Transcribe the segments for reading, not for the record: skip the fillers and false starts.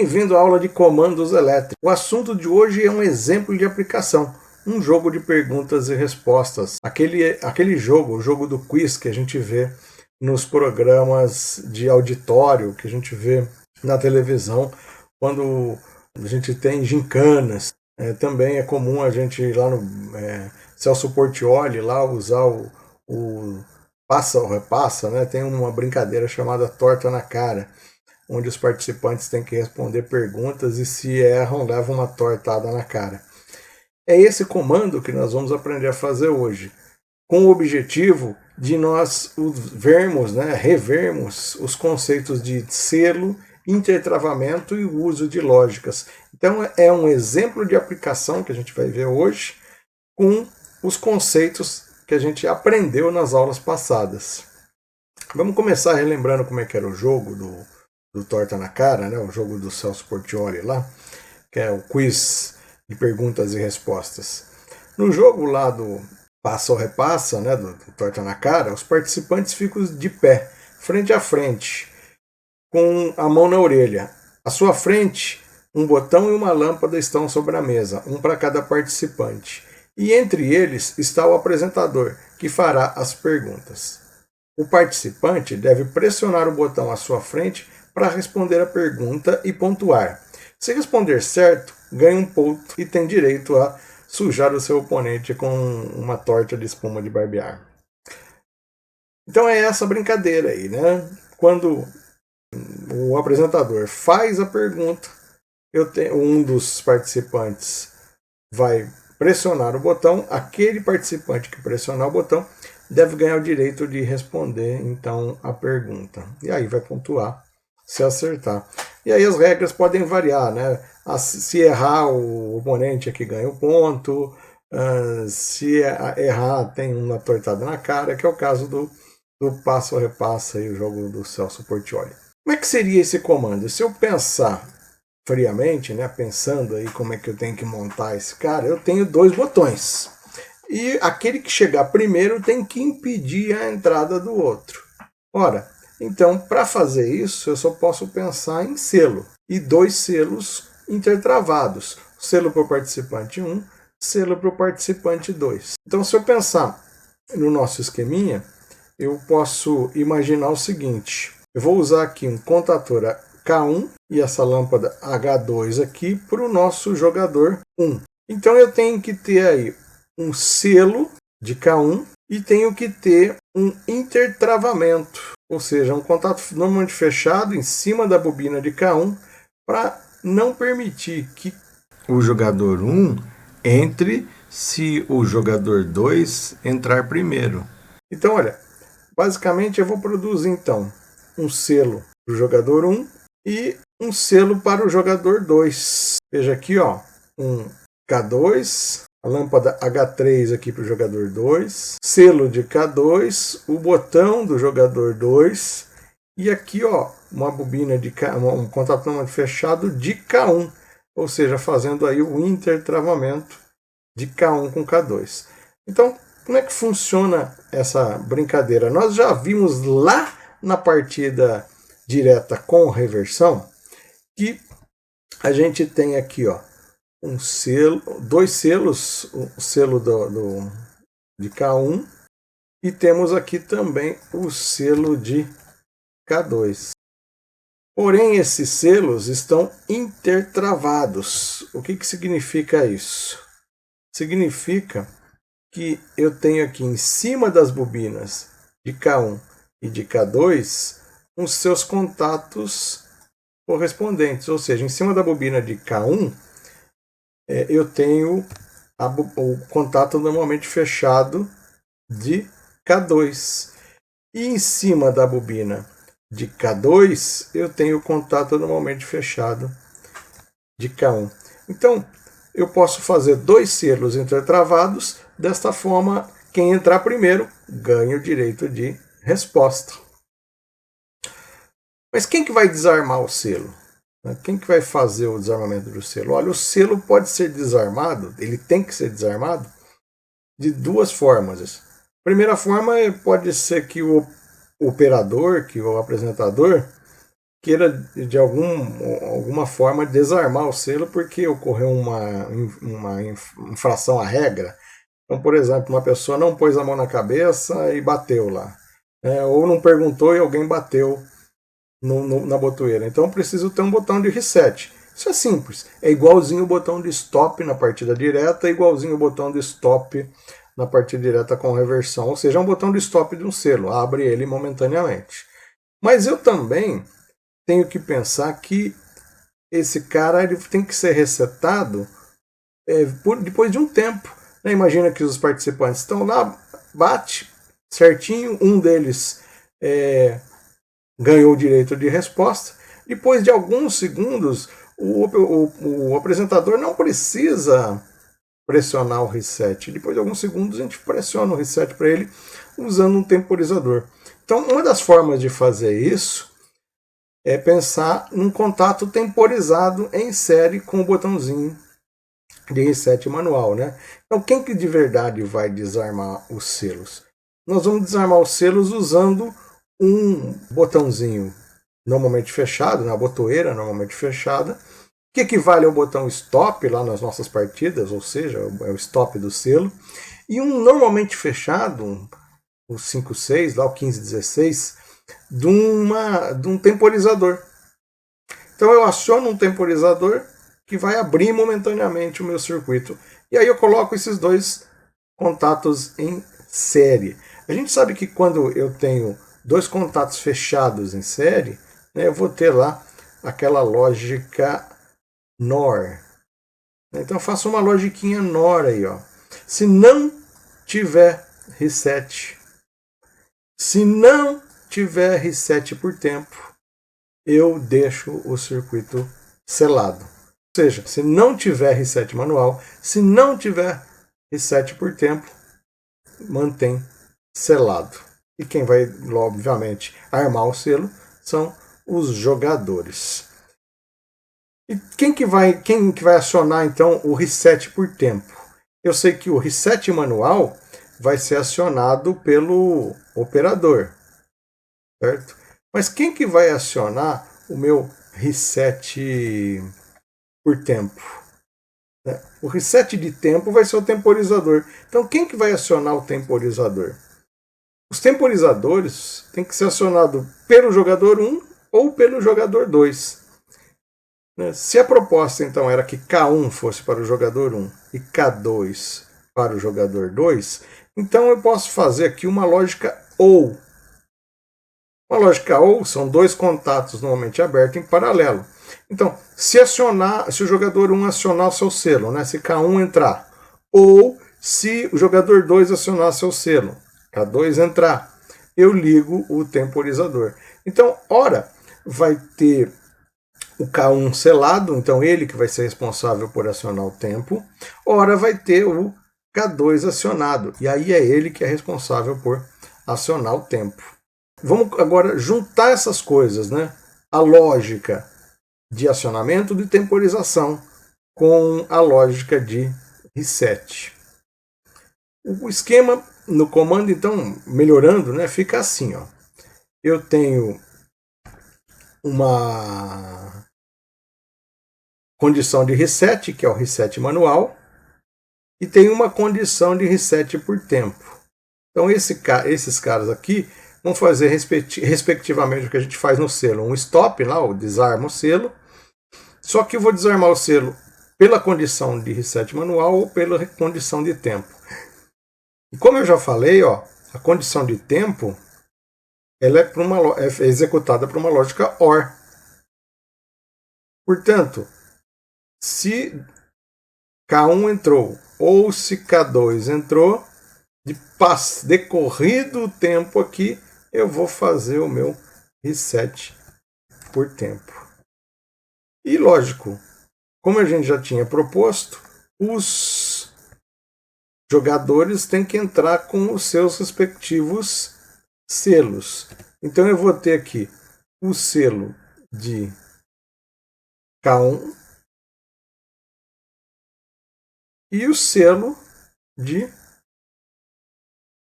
Bem-vindo à aula de comandos elétricos. O assunto de hoje é um exemplo de aplicação, um jogo de perguntas e respostas. Aquele jogo, o jogo do quiz que a gente vê nos programas de auditório, que a gente vê na televisão, quando a gente tem gincanas. Também é comum a gente ir lá no Celso Portiolli lá usar o passa ou repassa, né? Tem uma brincadeira chamada torta na cara, onde os participantes têm que responder perguntas e, se erram, levam uma tortada na cara. É esse comando que nós vamos aprender a fazer hoje, com o objetivo de nós revermos os conceitos de selo, intertravamento e o uso de lógicas. Então é um exemplo de aplicação que a gente vai ver hoje com os conceitos que a gente aprendeu nas aulas passadas. Vamos começar relembrando como é que era o jogo do Torta na Cara, né? O jogo do Celso Portiolli lá, que é o quiz de perguntas e respostas. No jogo lá do Passa ou Repassa, né, do Torta na Cara, os participantes ficam de pé, frente a frente, com a mão na orelha. À sua frente, um botão e uma lâmpada estão sobre a mesa, um para cada participante. E entre eles está o apresentador, que fará as perguntas. O participante deve pressionar o botão à sua frente para responder a pergunta e pontuar. Se responder certo, ganha um ponto e tem direito a sujar o seu oponente com uma torta de espuma de barbear. Então é essa brincadeira aí, né? Quando o apresentador faz a pergunta, um dos participantes vai pressionar o botão, aquele participante que pressionar o botão deve ganhar o direito de responder, então, a pergunta. E aí vai pontuar se acertar. E aí as regras podem variar, né? Se errar, o oponente é que ganha o ponto. Se errar, tem uma tortada na cara, que é o caso do passa ou repassa, aí, o jogo do Celso Portiolli. Como é que seria esse comando? Se eu pensar friamente, né, pensando aí como é que eu tenho que montar esse cara, eu tenho dois botões. E aquele que chegar primeiro tem que impedir a entrada do outro. Ora, então, para fazer isso, eu só posso pensar em selo. E dois selos intertravados. Selo para o participante 1, selo para o participante 2. Então, se eu pensar no nosso esqueminha, eu posso imaginar o seguinte. Eu vou usar aqui um contator K1 e essa lâmpada H2 aqui para o nosso jogador 1. Então, eu tenho que ter aí um selo de K1 e tenho que ter um intertravamento, ou seja, um contato normalmente fechado em cima da bobina de K1 para não permitir que o jogador 1 entre se o jogador 2 entrar primeiro. Então, olha, basicamente eu vou produzir então um selo para o jogador 1 e um selo para o jogador 2. Veja aqui, ó, um K2, a lâmpada H3 aqui para o jogador 2, selo de K2, o botão do jogador 2 e aqui, ó, uma bobina de um contato fechado de K1, ou seja, fazendo aí o intertravamento de K1 com K2. Então, como é que funciona essa brincadeira? Nós já vimos lá na partida direta com reversão que a gente tem aqui, ó, um selo, dois selos, o selo de K1 e temos aqui também o selo de K2. Porém, esses selos estão intertravados. O que significa isso? Significa que eu tenho aqui em cima das bobinas de K1 e de K2 os seus contatos correspondentes, ou seja, em cima da bobina de K1 eu tenho o contato normalmente fechado de K2. E em cima da bobina de K2, eu tenho o contato normalmente fechado de K1. Então, eu posso fazer dois selos intertravados. Desta forma, quem entrar primeiro ganha o direito de resposta. Mas quem que vai desarmar o selo? Quem que vai fazer o desarmamento do selo? Olha, o selo pode ser desarmado, ele tem que ser desarmado de duas formas. A primeira forma pode ser que o operador, que o apresentador, queira de alguma forma desarmar o selo porque ocorreu uma infração à regra. Então, por exemplo, uma pessoa não pôs a mão na cabeça e bateu lá, ou não perguntou e alguém bateu na botoeira. Então eu preciso ter um botão de reset. Isso é simples. É igualzinho o botão de stop na partida direta, igualzinho o botão de stop na partida direta com reversão. Ou seja, é um botão de stop de um selo. Abre ele momentaneamente. Mas eu também tenho que pensar que esse cara ele tem que ser resetado depois de um tempo. Imagina que os participantes estão lá, bate certinho, um deles ganhou o direito de resposta. Depois de alguns segundos, o apresentador não precisa pressionar o reset. Depois de alguns segundos, a gente pressiona o reset para ele usando um temporizador. Então, uma das formas de fazer isso é pensar num contato temporizado em série com o botãozinho de reset manual, né? Então, quem que de verdade vai desarmar os selos? Nós vamos desarmar os selos usando um botãozinho normalmente fechado, na botoeira normalmente fechada, que equivale ao botão stop lá nas nossas partidas, ou seja, é o stop do selo, e um normalmente fechado, o 5.6, lá o 15.16, de um temporizador. Então eu aciono um temporizador que vai abrir momentaneamente o meu circuito. E aí eu coloco esses dois contatos em série. A gente sabe que quando eu tenho dois contatos fechados em série, eu vou ter lá aquela lógica NOR. Então eu faço uma logiquinha NOR aí, ó. Se não tiver reset, se não tiver reset por tempo, eu deixo o circuito selado. Ou seja, se não tiver reset manual, se não tiver reset por tempo, mantém selado. E quem vai, obviamente, armar o selo são os jogadores. E quem que vai acionar, então, o reset por tempo? Eu sei que o reset manual vai ser acionado pelo operador, certo? Mas quem que vai acionar o meu reset por tempo? O reset de tempo vai ser o temporizador. Então, quem que vai acionar o temporizador? Os temporizadores têm que ser acionados pelo jogador 1 ou pelo jogador 2. Se a proposta, então, era que K1 fosse para o jogador 1 e K2 para o jogador 2, então eu posso fazer aqui uma lógica OU. Uma lógica OU são dois contatos normalmente abertos em paralelo. Então, se o jogador 1 acionar o seu selo, se K1 entrar, ou se o jogador 2 acionar seu selo, K2 entrar, eu ligo o temporizador. Então, ora vai ter o K1 selado, então ele que vai ser responsável por acionar o tempo, ora vai ter o K2 acionado, e aí é ele que é responsável por acionar o tempo. Vamos agora juntar essas coisas, a lógica de acionamento de temporização com a lógica de reset. O esquema no comando, então, melhorando, fica assim, ó. Eu tenho uma condição de reset, que é o reset manual, e tem uma condição de reset por tempo. Então esses caras aqui vão fazer respectivamente o que a gente faz no selo. Um stop, lá, eu desarmo o selo, só que eu vou desarmar o selo pela condição de reset manual ou pela condição de tempo. E como eu já falei, a condição de tempo ela é executada por uma lógica OR. Portanto, se K1 entrou ou se K2 entrou, decorrido o tempo aqui, eu vou fazer o meu reset por tempo. E lógico, como a gente já tinha proposto, os jogadores têm que entrar com os seus respectivos selos. Então eu vou ter aqui o selo de K1 e o selo de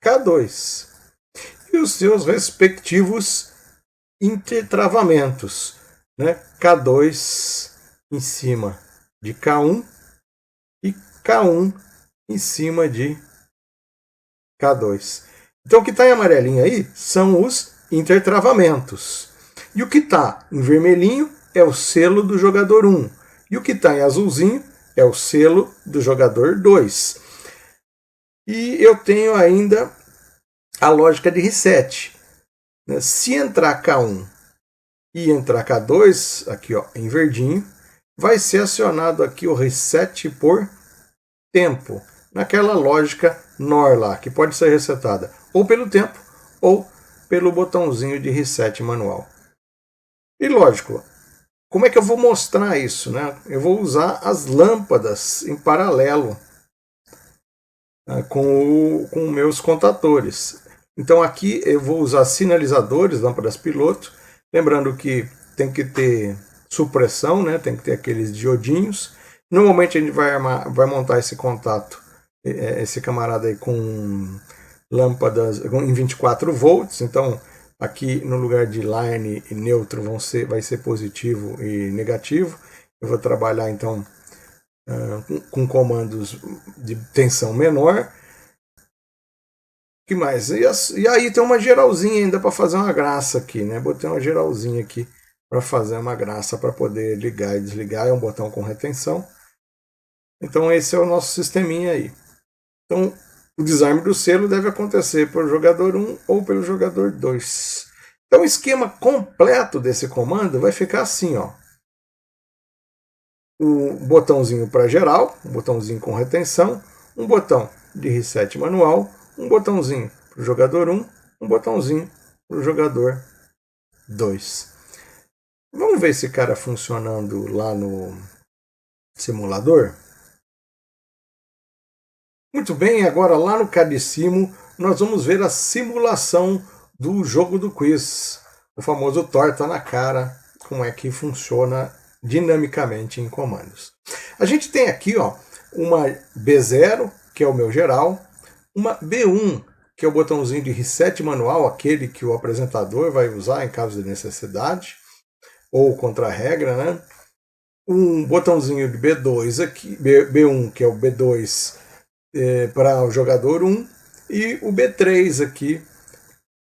K2 e os seus respectivos intertravamentos. né, K2 em cima de K1 e K1 em cima de K2. Então o que está em amarelinho aí são os intertravamentos. E o que está em vermelhinho é o selo do jogador 1. E o que está em azulzinho é o selo do jogador 2. E eu tenho ainda a lógica de reset. Se entrar K1 e entrar K2, aqui ó, em verdinho, vai ser acionado aqui o reset por tempo, naquela lógica NOR lá, que pode ser resetada ou pelo tempo ou pelo botãozinho de reset manual. E lógico, como é que eu vou mostrar isso, né? Eu vou usar as lâmpadas em paralelo com meus contadores. Então aqui eu vou usar sinalizadores, lâmpadas piloto, lembrando que tem que ter supressão, né? Tem que ter aqueles diodinhos. Normalmente a gente vai montar esse contato, esse camarada aí com lâmpadas em 24 volts, então aqui no lugar de line e neutro vai ser positivo e negativo. Eu vou trabalhar então com comandos de tensão menor. Que mais? E aí tem uma geralzinha ainda para fazer uma graça aqui, né? Botei uma geralzinha aqui para fazer uma graça para poder ligar e desligar. É um botão com retenção. Então esse é o nosso sisteminha aí. Então o desarme do selo deve acontecer pelo jogador 1 ou pelo jogador 2. Então o esquema completo desse comando vai ficar assim, ó. Um botãozinho para geral, um botãozinho com retenção, um botão de reset manual, um botãozinho para o jogador 1, um botãozinho para o jogador 2. Vamos ver esse cara funcionando lá no simulador? Muito bem, agora lá no Cadissimo nós vamos ver a simulação do jogo do quiz, o famoso torta na cara, como é que funciona dinamicamente em comandos. A gente tem aqui ó, uma B0, que é o meu geral, uma B1, que é o botãozinho de reset manual, aquele que o apresentador vai usar em caso de necessidade, ou contra-regra, né? Um botãozinho de B2 aqui, B1, que é o B2 para o jogador 1, e o B3 aqui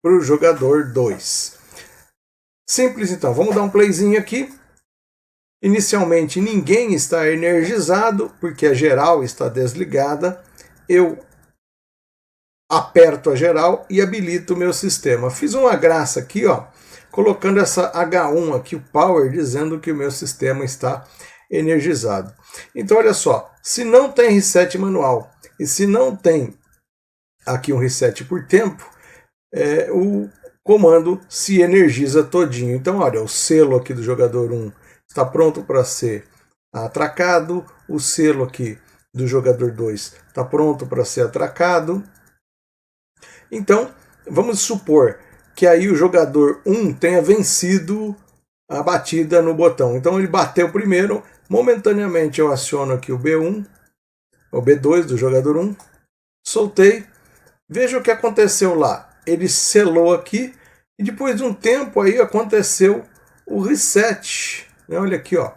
para o jogador 2. Simples então, vamos dar um playzinho aqui. Inicialmente ninguém está energizado, porque a geral está desligada. Eu aperto a geral e habilito o meu sistema. Fiz uma graça aqui, ó, colocando essa H1 aqui, o power, dizendo que o meu sistema está energizado. Então olha só, se não tem reset manual e se não tem aqui um reset por tempo, o comando se energiza todinho. Então olha, o selo aqui do jogador 1 está pronto para ser atracado, o selo aqui do jogador 2 está pronto para ser atracado. Então, vamos supor que aí o jogador 1 tenha vencido a batida no botão. Então ele bateu primeiro, momentaneamente eu aciono aqui o B1, o B2 do jogador 1, soltei, veja o que aconteceu lá. Ele selou aqui e depois de um tempo aí aconteceu o reset. Olha aqui, ó.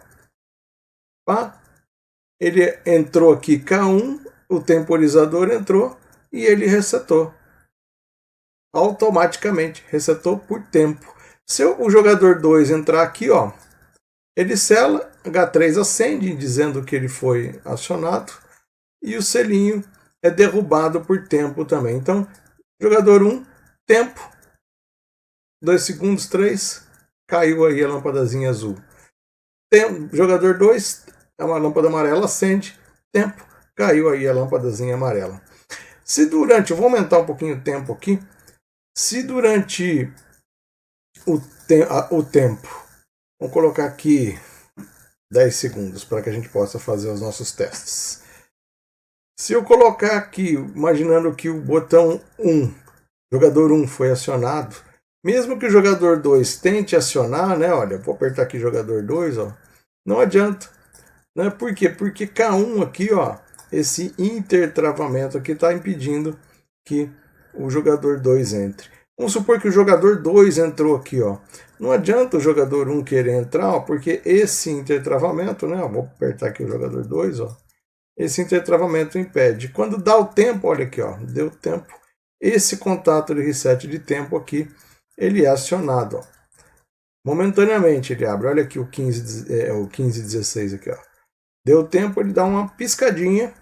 Ele entrou aqui K1, o temporizador entrou e ele resetou. Automaticamente, resetou por tempo. Se o jogador 2 entrar aqui, ó, ele sela, H3 acende, dizendo que ele foi acionado, e o selinho é derrubado por tempo também. Então, jogador 1, tempo, 2 segundos, 3, caiu aí a lâmpadazinha azul. Jogador 2, uma lâmpada amarela acende, tempo, caiu aí a lâmpadazinha amarela. Se durante, eu vou aumentar um pouquinho o tempo aqui, se durante o tempo, vamos colocar aqui 10 segundos para que a gente possa fazer os nossos testes. Se eu colocar aqui, imaginando que o botão 1, jogador 1 foi acionado, mesmo que o jogador 2 tente acionar, né? Olha, vou apertar aqui jogador 2, ó, não adianta. Né? Por quê? Porque K1 aqui, ó, esse intertravamento aqui está impedindo que o jogador 2 entre. Vamos supor que o jogador 2 entrou aqui, ó. Não adianta o jogador 1 querer entrar, ó, porque esse intertravamento, né? Vou apertar aqui o jogador 2, ó. Esse intertravamento impede. Quando dá o tempo, olha aqui, ó, deu tempo. Esse contato de reset de tempo aqui, ele é acionado, ó. Momentaneamente ele abre. Olha aqui o 1516 aqui, ó. Deu tempo, ele dá uma piscadinha.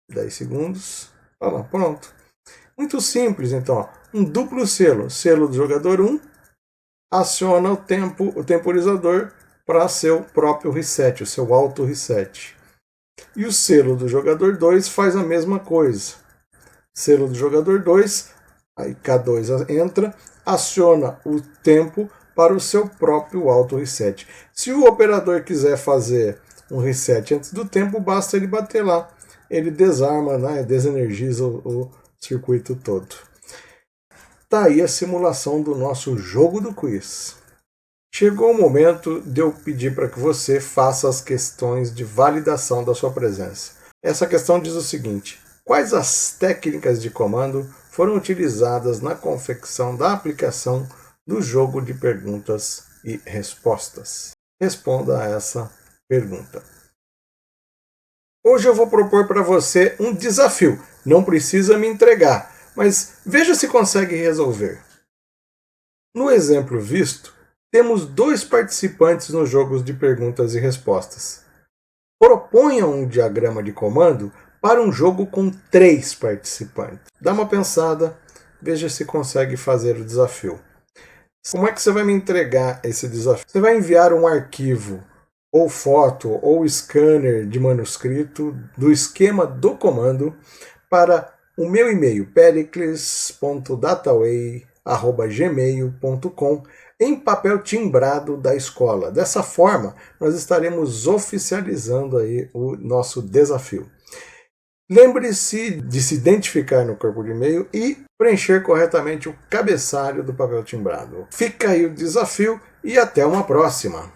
10 segundos. Olha lá, pronto. Muito simples, então. Ó. Um duplo selo. Selo do jogador 1 aciona o temporizador para seu próprio reset, o seu auto reset. E o selo do jogador 2 faz a mesma coisa. Selo do jogador 2, aí K2 entra, aciona o tempo para o seu próprio auto reset. Se o operador quiser fazer um reset antes do tempo, basta ele bater lá. Ele desarma, né, desenergiza o circuito todo. Tá aí a simulação do nosso jogo do quiz. Chegou o momento de eu pedir para que você faça as questões de validação da sua presença. Essa questão diz o seguinte: quais as técnicas de comando foram utilizadas na confecção da aplicação do jogo de perguntas e respostas? Responda a essa pergunta. Hoje eu vou propor para você um desafio. Não precisa me entregar, mas veja se consegue resolver. No exemplo visto, temos 2 participantes nos jogos de perguntas e respostas. Proponha um diagrama de comando para um jogo com 3 participantes. Dá uma pensada, veja se consegue fazer o desafio. Como é que você vai me entregar esse desafio? Você vai enviar um arquivo, ou foto, ou scanner de manuscrito do esquema do comando para o meu e-mail, pericles.dataway@gmail.com, em papel timbrado da escola. Dessa forma, nós estaremos oficializando aí o nosso desafio. Lembre-se de se identificar no corpo de e-mail e preencher corretamente o cabeçalho do papel timbrado. Fica aí o desafio e até uma próxima!